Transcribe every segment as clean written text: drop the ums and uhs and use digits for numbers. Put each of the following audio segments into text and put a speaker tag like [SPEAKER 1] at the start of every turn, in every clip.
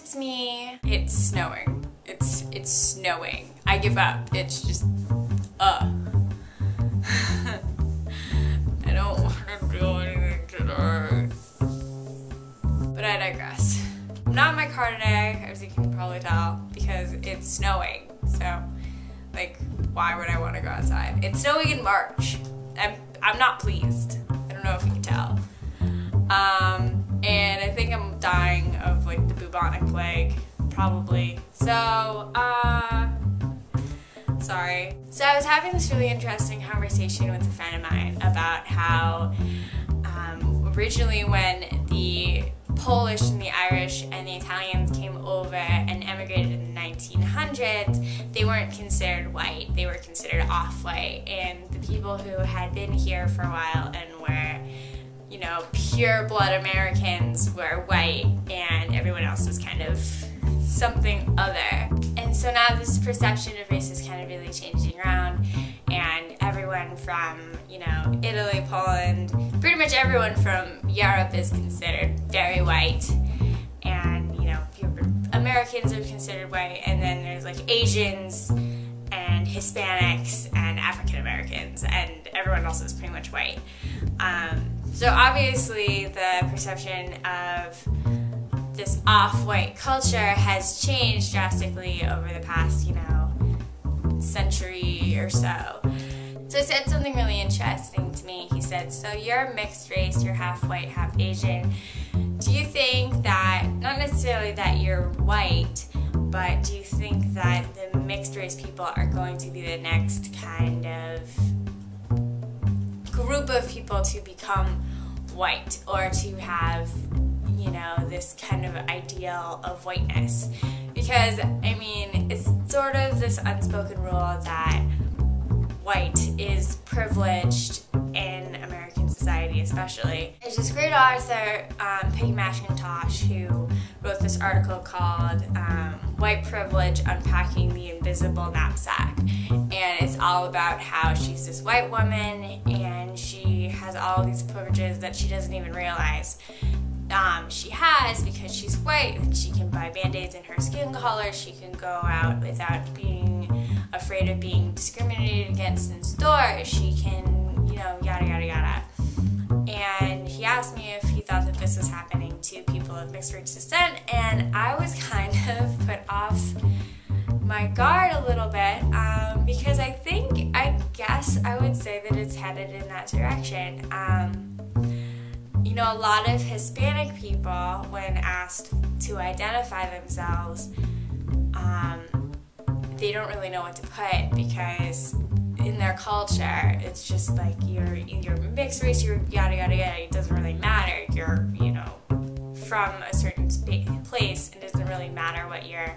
[SPEAKER 1] It's me. It's snowing. It's snowing. I give up. It's just, I don't want to do anything today. But I digress. I'm not in my car today, as you can probably tell, because it's snowing. So, like, why would I want to go outside? It's snowing in March. I'm not pleased. I don't know if you can tell. And I think I'm dying of like the bubonic plague, probably. So, sorry. So I was having this really interesting conversation with a friend of mine about how originally when the Polish and the Irish and the Italians came over and emigrated in the 1900s, they weren't considered white, they were considered off-white, and the people who had been here for a while and were, you know, pure-blood Americans were white, and everyone else was kind of something other. And so now this perception of race is kind of really changing around, and everyone from, you know, Italy, Poland, pretty much everyone from Europe is considered very white, and, you know, Americans are considered white, and then there's like Asians and Hispanics and African Americans, and everyone else is pretty much white. So obviously the perception of this off-white culture has changed drastically over the past, you know, century or so. So he said something really interesting to me. He said, so you're a mixed race, you're half white, half Asian. Do you think that, not necessarily that you're white, but do you think that the mixed race people are going to be the next kind of group of people to become white, or to have, you know, this kind of ideal of whiteness? Because, I mean, it's sort of this unspoken rule that white is privileged in American society especially. There's this great author, Peggy McIntosh, who wrote this article called White Privilege, Unpacking the Invisible Knapsack. And it's all about how she's this white woman and she has all these privileges that she doesn't even realize she has, because she's white. She can buy Band-Aids in her skin color, she can go out without being afraid of being discriminated against in stores, she can, you know, yada yada yada. And he asked me if he thought that this was happening to people of mixed race descent, and I was kind of put off my guard a little bit, because I guess I would say that it's headed in that direction. You know, a lot of Hispanic people, when asked to identify themselves, they don't really know what to put, because in their culture, it's just like you're mixed race, you're yada yada yada, it doesn't really matter. You're, you know, from a certain place, it doesn't really matter what your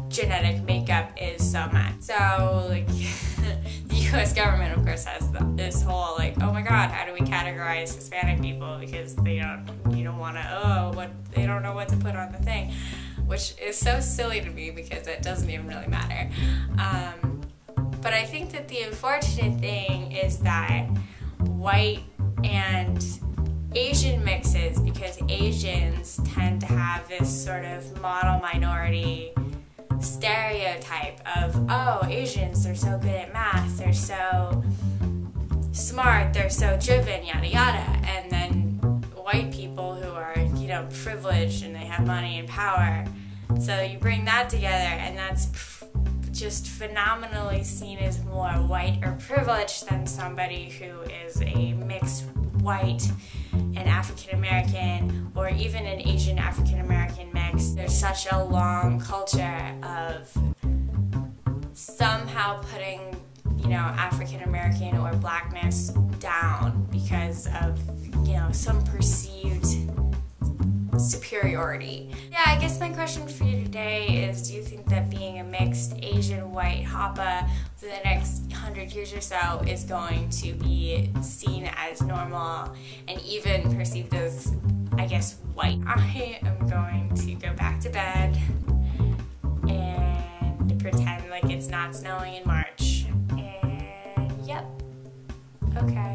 [SPEAKER 1] genetic makeup is so much. So, like, the US government, of course, has this whole, like, oh my god, how do we categorize Hispanic people, because they don't know what to put on the thing, which is so silly to me, because it doesn't even really matter. But I think that the unfortunate thing is that white and Asian mixes, because Asians tend to have this sort of model minority stereotype of, oh, Asians, they're so good at math, they're so smart, they're so driven, yada yada, and then white people who are, you know, privileged and they have money and power. So you bring that together, and that's just phenomenally seen as more white or privileged than somebody who is a mixed white and African American, or even an Asian African American mix. There's such a long culture of somehow putting, you know, African American or blackness down because of, you know, some perceived superiority. Yeah, I guess my question for you today is, do you think that being a mixed Asian white Hapa for the next 100 years or so is going to be seen as normal and even perceived as, I guess, white? I am going to go back to bed and pretend like it's not snowing in March. And yep, okay.